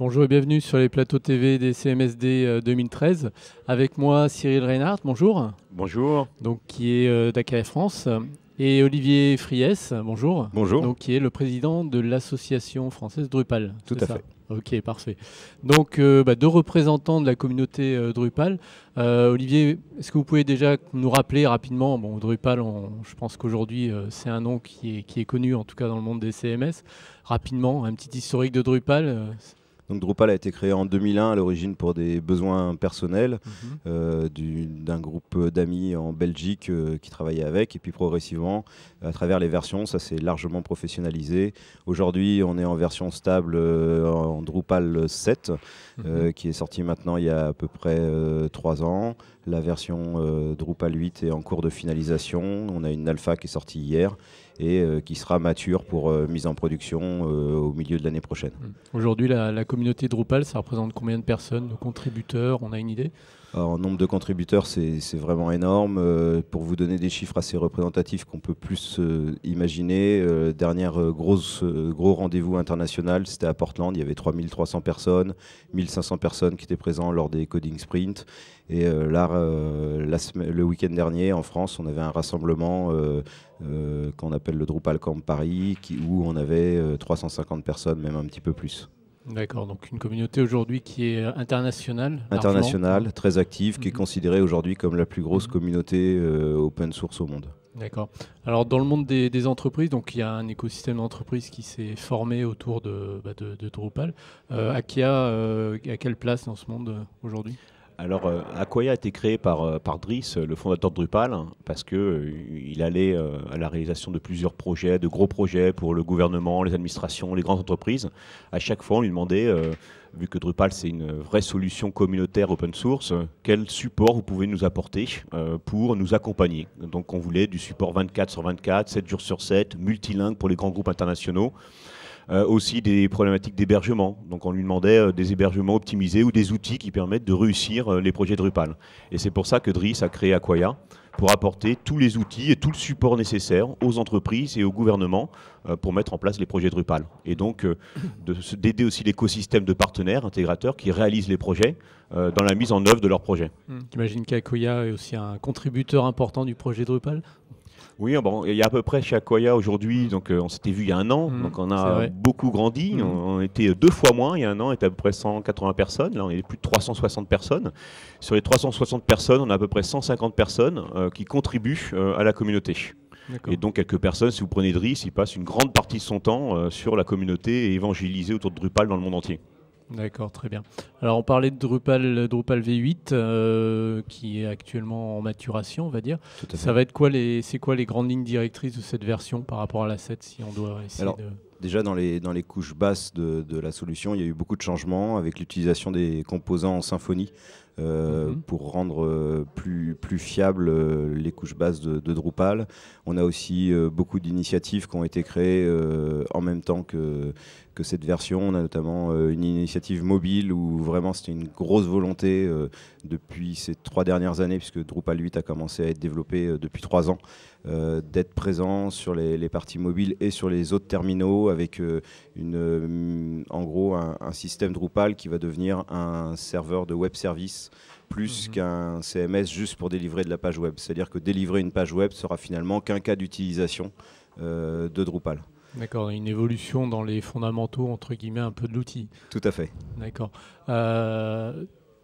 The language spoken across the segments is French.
Bonjour et bienvenue sur les plateaux TV des CMSD 2013. Avec moi Cyril Reinhardt, bonjour. Bonjour. Donc, qui est d'AKF France. Et Olivier Friès, bonjour. Bonjour. Donc, qui est le président de l'association française Drupal. Tout à fait. Ok, parfait. Donc, deux représentants de la communauté Drupal. Olivier, est-ce que vous pouvez déjà nous rappeler rapidement, bon, Drupal, je pense qu'aujourd'hui, c'est un nom qui est connu, en tout cas dans le monde des CMS. Rapidement, un petit historique de Drupal. Donc Drupal a été créé en 2001 à l'origine pour des besoins personnels d'un groupe d'amis en Belgique qui travaillaient avec, et puis progressivement à travers les versions ça s'est largement professionnalisé. Aujourd'hui on est en version stable en Drupal 7 qui est sorti maintenant il y a à peu près 3 ans. La version Drupal 8 est en cours de finalisation. On a une alpha qui est sortie hier et qui sera mature pour mise en production au milieu de l'année prochaine. Aujourd'hui, la communauté Drupal, ça représente combien de personnes, de contributeurs? On a une idée? Alors, en nombre de contributeurs, c'est vraiment énorme. Pour vous donner des chiffres assez représentatifs qu'on peut plus imaginer, gros rendez-vous international, c'était à Portland. Il y avait 3300 personnes, 1500 personnes qui étaient présentes lors des coding sprints. Et le week-end dernier, en France, on avait un rassemblement qu'on appelle le Drupal Camp Paris, où on avait 350 personnes, même un petit peu plus. D'accord, donc une communauté aujourd'hui qui est internationale. Internationale, très active, qui est considérée aujourd'hui comme la plus grosse communauté open source au monde. D'accord. Alors dans le monde des entreprises, donc il y a un écosystème d'entreprises qui s'est formé autour de Drupal. Akia, à quelle place dans ce monde aujourd'hui ? Alors, Acquia a été créé par Dries, le fondateur de Drupal, parce qu'il allait à la réalisation de plusieurs projets, de gros projets pour le gouvernement, les administrations, les grandes entreprises. À chaque fois, on lui demandait, vu que Drupal c'est une vraie solution communautaire open source, quel support vous pouvez nous apporter pour nous accompagner. Donc on voulait du support 24/24, 7 jours sur 7, multilingue pour les grands groupes internationaux. Aussi des problématiques d'hébergement. Donc on lui demandait des hébergements optimisés ou des outils qui permettent de réussir les projets Drupal. Et c'est pour ça que Dries a créé Acquia, pour apporter tous les outils et tout le support nécessaire aux entreprises et au gouvernement pour mettre en place les projets Drupal. Et donc d'aider aussi l'écosystème de partenaires intégrateurs qui réalisent les projets dans la mise en œuvre de leurs projets. J'imagine qu'Acquia est aussi un contributeur important du projet Drupal. Oui, bon, il y a à peu près chez Acquia aujourd'hui, donc on s'était vu il y a un an, donc on a beaucoup grandi, on était 2 fois moins, il y a un an on était à peu près 180 personnes, là on est plus de 360 personnes. Sur les 360 personnes, on a à peu près 150 personnes qui contribuent à la communauté. Et donc quelques personnes, si vous prenez Dries, il passe une grande partie de son temps sur la communauté et évangéliser autour de Drupal dans le monde entier. D'accord, très bien. Alors on parlait de Drupal V8 qui est actuellement en maturation, on va dire. Ça va être quoi c'est quoi les grandes lignes directrices de cette version par rapport à la 7 si on doit essayer de... Déjà dans les couches basses de la solution, il y a eu beaucoup de changements avec l'utilisation des composants en Symfony pour rendre plus fiables les couches basses de Drupal. On a aussi beaucoup d'initiatives qui ont été créées en même temps que cette version. On a notamment une initiative mobile où vraiment c'était une grosse volonté depuis ces 3 dernières années, puisque Drupal 8 a commencé à être développé depuis 3 ans, d'être présent sur les parties mobiles et sur les autres terminaux avec en gros un système Drupal qui va devenir un serveur de web service plus qu'un CMS juste pour délivrer de la page web. C'est-à-dire que délivrer une page web sera finalement qu'un cas d'utilisation de Drupal. D'accord, une évolution dans les fondamentaux, entre guillemets, un peu de l'outil. Tout à fait. D'accord.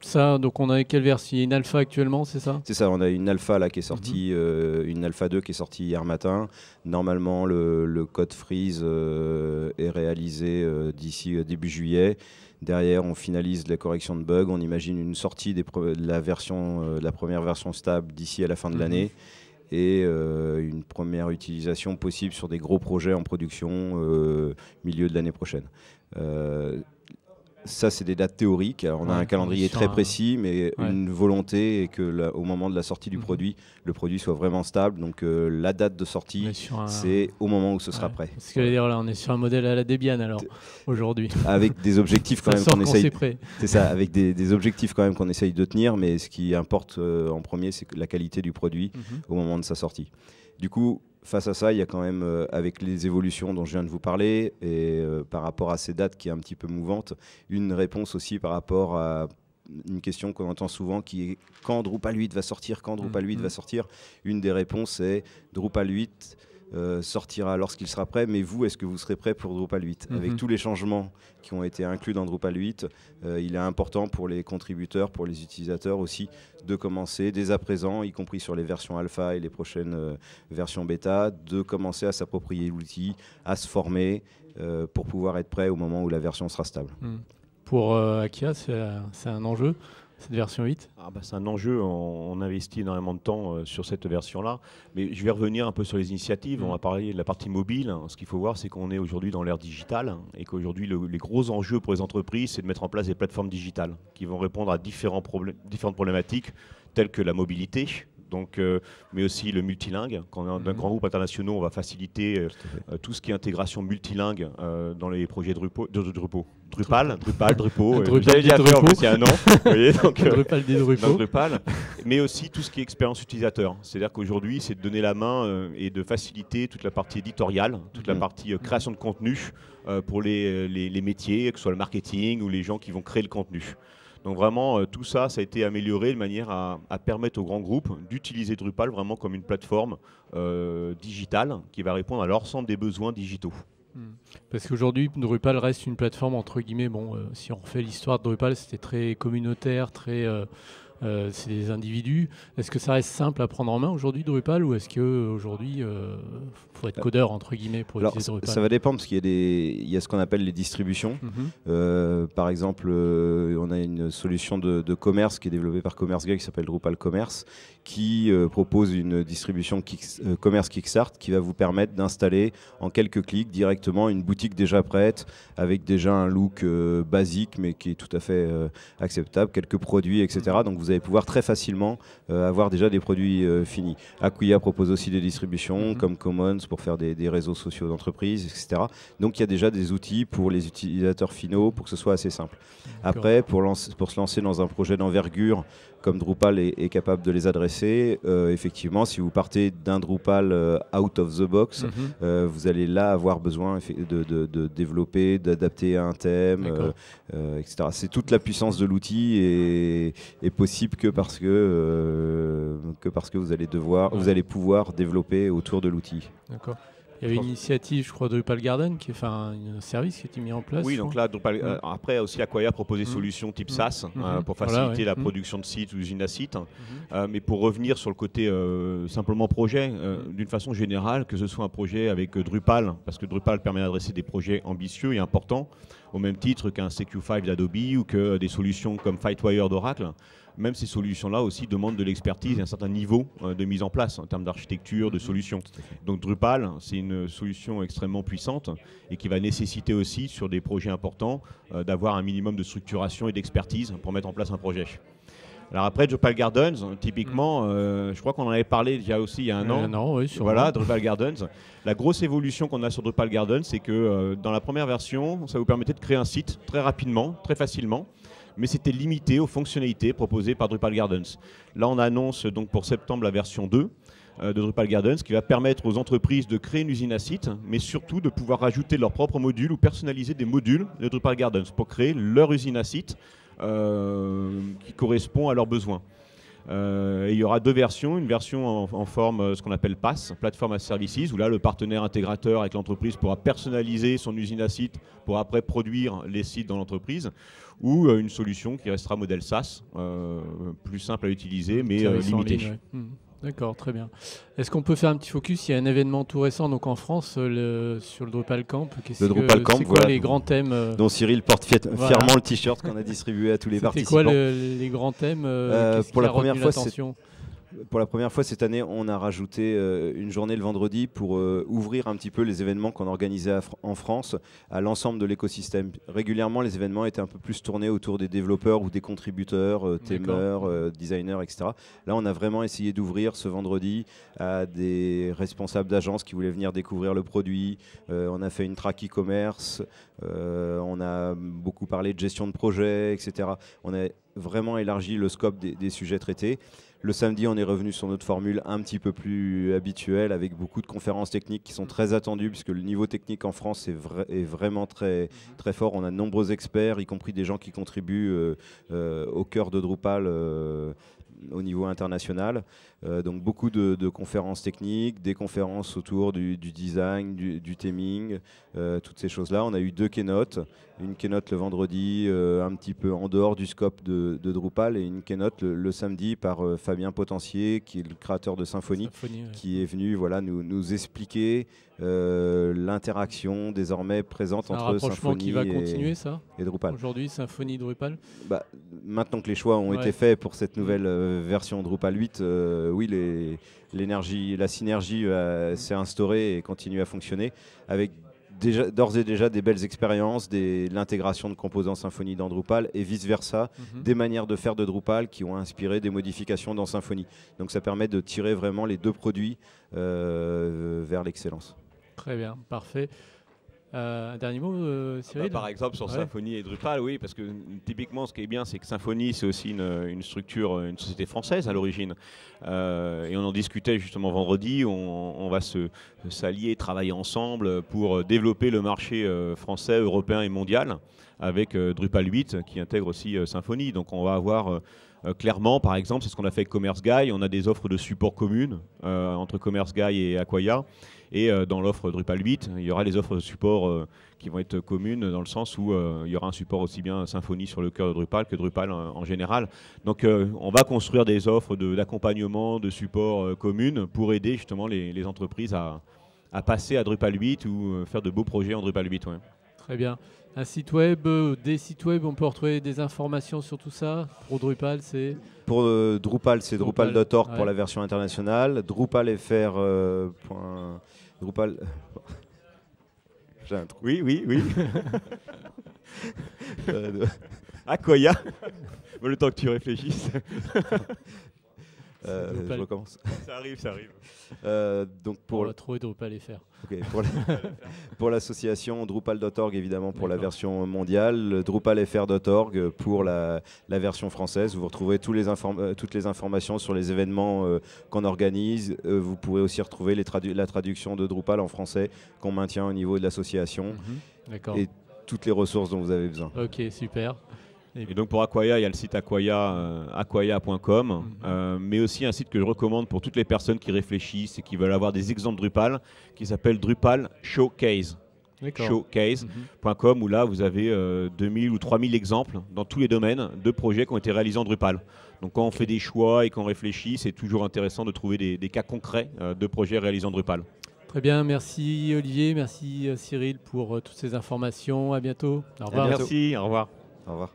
Ça, donc on a quelle version? Une alpha actuellement, c'est ça? C'est ça, on a une alpha là qui est sortie, une alpha 2 qui est sortie hier matin. Normalement, le code freeze est réalisé d'ici début juillet. Derrière, on finalise la correction de bugs. On imagine une sortie de la première version stable d'ici à la fin de l'année. Et une première utilisation possible sur des gros projets en production milieu de l'année prochaine. Ça, c'est des dates théoriques. Alors, on a un calendrier très précis, mais une volonté est que au moment de la sortie du produit, le produit soit vraiment stable. Donc la date de sortie, c'est au moment où ce sera prêt. Ce que je veux dire, là, on est sur un modèle à la Debian alors aujourd'hui. Avec des objectifs quand même qu'on essaye. C'est ça, avec des objectifs quand même qu'on essaye de tenir, mais ce qui importe en premier, c'est la qualité du produit au moment de sa sortie. Du coup, face à ça, il y a quand même, avec les évolutions dont je viens de vous parler, et par rapport à ces dates qui est un petit peu mouvante, une réponse aussi par rapport à une question qu'on entend souvent qui est quand Drupal 8 va sortir, quand Drupal 8 va sortir. Une des réponses est Drupal 8 sortira lorsqu'il sera prêt, mais vous, est-ce que vous serez prêt pour Drupal 8 ? Avec tous les changements qui ont été inclus dans Drupal 8, il est important pour les contributeurs, pour les utilisateurs aussi, de commencer dès à présent, y compris sur les versions alpha et les prochaines versions bêta, de commencer à s'approprier l'outil, à se former pour pouvoir être prêt au moment où la version sera stable. Pour Akia, c'est un enjeu, cette version 8 ? C'est un enjeu, on investit énormément de temps sur cette version-là, mais je vais revenir un peu sur les initiatives. On va parler de la partie mobile. Ce qu'il faut voir, c'est qu'on est aujourd'hui dans l'ère digitale et qu'aujourd'hui, les gros enjeux pour les entreprises, c'est de mettre en place des plateformes digitales qui vont répondre à différentes problématiques telles que la mobilité, donc, mais aussi le multilingue. Quand on est d'un grand groupe international, on va faciliter tout ce qui est intégration multilingue dans les projets Drupal. J'avais déjà fait en plus il y a un an. Vous voyez, donc, Drupal des Drupal. Mais aussi tout ce qui est expérience utilisateur. C'est-à-dire qu'aujourd'hui, c'est de donner la main et de faciliter toute la partie éditoriale, toute la partie création de contenu pour les métiers, que ce soit le marketing ou les gens qui vont créer le contenu. Donc vraiment, tout ça a été amélioré de manière à permettre aux grands groupes d'utiliser Drupal vraiment comme une plateforme digitale qui va répondre à l'ensemble des besoins digitaux. Parce qu'aujourd'hui, Drupal reste une plateforme, entre guillemets, si on refait l'histoire de Drupal, c'était très communautaire, c'est des individus. Est-ce que ça reste simple à prendre en main aujourd'hui, Drupal, ou est-ce qu'aujourd'hui, il faut être codeur, entre guillemets, pour utiliser Drupal ? Ça va dépendre, parce qu'il y a ce qu'on appelle les distributions. Par exemple, on a une solution de commerce qui est développée par CommerceGuy qui s'appelle Drupal Commerce, qui propose une distribution commerce Kickstart qui va vous permettre d'installer en quelques clics directement une boutique déjà prête, avec déjà un look basique, mais qui est tout à fait acceptable, quelques produits, etc. Donc vous allez pouvoir très facilement avoir déjà des produits finis. Acquia propose aussi des distributions comme Commons pour faire des réseaux sociaux d'entreprise, etc. Donc il y a déjà des outils pour les utilisateurs finaux pour que ce soit assez simple. Après, pour se lancer dans un projet d'envergure comme Drupal est capable de les adresser, effectivement, si vous partez d'un Drupal out of the box, vous allez là avoir besoin de développer, d'adapter à un thème, etc. C'est toute la puissance de l'outil et possible que parce que vous allez pouvoir développer autour de l'outil. D'accord. Il y avait une initiative, je crois, Drupal Garden, un service qui a été mis en place. Oui, donc là, après aussi, Acquia propose des solutions type SaaS pour faciliter la production de sites ou d'usines à sites. Mais pour revenir sur le côté simplement projet, d'une façon générale, que ce soit un projet avec Drupal, parce que Drupal permet d'adresser des projets ambitieux et importants, au même titre qu'un CQ5 d'Adobe ou que des solutions comme Fightwire d'Oracle. Même ces solutions-là aussi demandent de l'expertise et un certain niveau de mise en place en termes d'architecture, de solutions. Donc Drupal, c'est une solution extrêmement puissante et qui va nécessiter aussi, sur des projets importants, d'avoir un minimum de structuration et d'expertise pour mettre en place un projet. Alors après, Drupal Gardens, typiquement, je crois qu'on en avait parlé il y a un an. Oui, voilà, Drupal Gardens. La grosse évolution qu'on a sur Drupal Gardens, c'est que dans la première version, ça vous permettait de créer un site très rapidement, très facilement, mais c'était limité aux fonctionnalités proposées par Drupal Gardens. Là, on annonce donc pour septembre la version 2 de Drupal Gardens qui va permettre aux entreprises de créer une usine à site, mais surtout de pouvoir rajouter leurs propres modules ou personnaliser des modules de Drupal Gardens pour créer leur usine à site qui correspond à leurs besoins. Il y aura deux versions, une version en forme ce qu'on appelle PaaS, Platform as Services, où là le partenaire intégrateur avec l'entreprise pourra personnaliser son usine à site pour après produire les sites dans l'entreprise, ou une solution qui restera modèle SaaS, plus simple à utiliser mais limitée. D'accord, très bien. Est-ce qu'on peut faire un petit focus ? Il y a un événement tout récent donc en France sur le Drupal Camp. C'est quoi les grands thèmes dont Cyril porte fièrement le t-shirt qu'on a distribué à tous les participants. C'est quoi les grands thèmes pour la première fois Pour la première fois cette année, on a rajouté une journée le vendredi pour ouvrir un petit peu les événements qu'on organisait en France à l'ensemble de l'écosystème. Régulièrement, les événements étaient un peu plus tournés autour des développeurs ou des contributeurs, thèmeurs, designers, etc. Là, on a vraiment essayé d'ouvrir ce vendredi à des responsables d'agences qui voulaient venir découvrir le produit. On a fait une track e-commerce, on a beaucoup parlé de gestion de projet, etc. On a vraiment élargi le scope des sujets traités. Le samedi, on est revenu sur notre formule un petit peu plus habituelle, avec beaucoup de conférences techniques qui sont très attendues, puisque le niveau technique en France est vraiment très, très fort. On a de nombreux experts, y compris des gens qui contribuent au cœur de Drupal au niveau international. Donc beaucoup de conférences techniques, des conférences autour du design, du theming, toutes ces choses-là. On a eu 2 keynotes. Une keynote le vendredi, un petit peu en dehors du scope de Drupal, et une keynote le samedi par Fabien Potencier, qui est le créateur de Symfony, qui est venu nous expliquer l'interaction désormais présente entre Symfony qui va continuer, et Drupal. Aujourd'hui, Symfony, Drupal. Maintenant que les choix ont été faits pour cette nouvelle version Drupal 8, oui, la synergie s'est instaurée et continue à fonctionner, avec d'ores et déjà des belles expériences, l'intégration de composants Symfony dans Drupal et vice-versa, des manières de faire de Drupal qui ont inspiré des modifications dans Symfony. Donc ça permet de tirer vraiment les 2 produits vers l'excellence. Très bien, parfait. Un dernier mot, Cyril? Par exemple, sur Symfony et Drupal, oui, parce que typiquement, ce qui est bien, c'est que Symfony, c'est aussi une structure, une société française à l'origine. Et on en discutait justement vendredi. On va s'allier, travailler ensemble pour développer le marché français, européen et mondial avec Drupal 8 qui intègre aussi Symfony. Donc on va avoir clairement, par exemple, c'est ce qu'on a fait avec Commerce Guy. On a des offres de support communes entre Commerce Guy et Acquia. Et dans l'offre Drupal 8, il y aura les offres de support qui vont être communes, dans le sens où il y aura un support aussi bien Symfony sur le cœur de Drupal que Drupal en général. Donc on va construire des offres d'accompagnement, de support communes pour aider justement les entreprises à passer à Drupal 8 ou faire de beaux projets en Drupal 8. Ouais. Très bien. Un site web, des sites web, on peut retrouver des informations sur tout ça. Pour Drupal, c'est... Pour Drupal, c'est drupal.org pour la version internationale. DrupalFR. Drupal. J'ai un trou. Oui. Acquia. Le temps que tu réfléchisses. Je recommence. Ça arrive. Donc on va trouver Drupal.fr. Okay, pour l'association, Drupal.org évidemment pour la version mondiale, DrupalFR.org pour la version française. Vous retrouverez toutes les informations sur les événements qu'on organise. Vous pourrez aussi retrouver la traduction de Drupal en français qu'on maintient au niveau de l'association. Et toutes les ressources dont vous avez besoin. Ok, super. Et donc pour Acquia, il y a le site acquia.com, mais aussi un site que je recommande pour toutes les personnes qui réfléchissent et qui veulent avoir des exemples Drupal, qui s'appelle Drupal Showcase. Showcase.com, où là vous avez 2000 ou 3000 exemples dans tous les domaines de projets qui ont été réalisés en Drupal. Donc quand on fait des choix et qu'on réfléchit, c'est toujours intéressant de trouver des cas concrets de projets réalisés en Drupal. Très bien, merci Olivier, merci Cyril pour toutes ces informations. À bientôt. Au revoir. Merci, au revoir. Au revoir.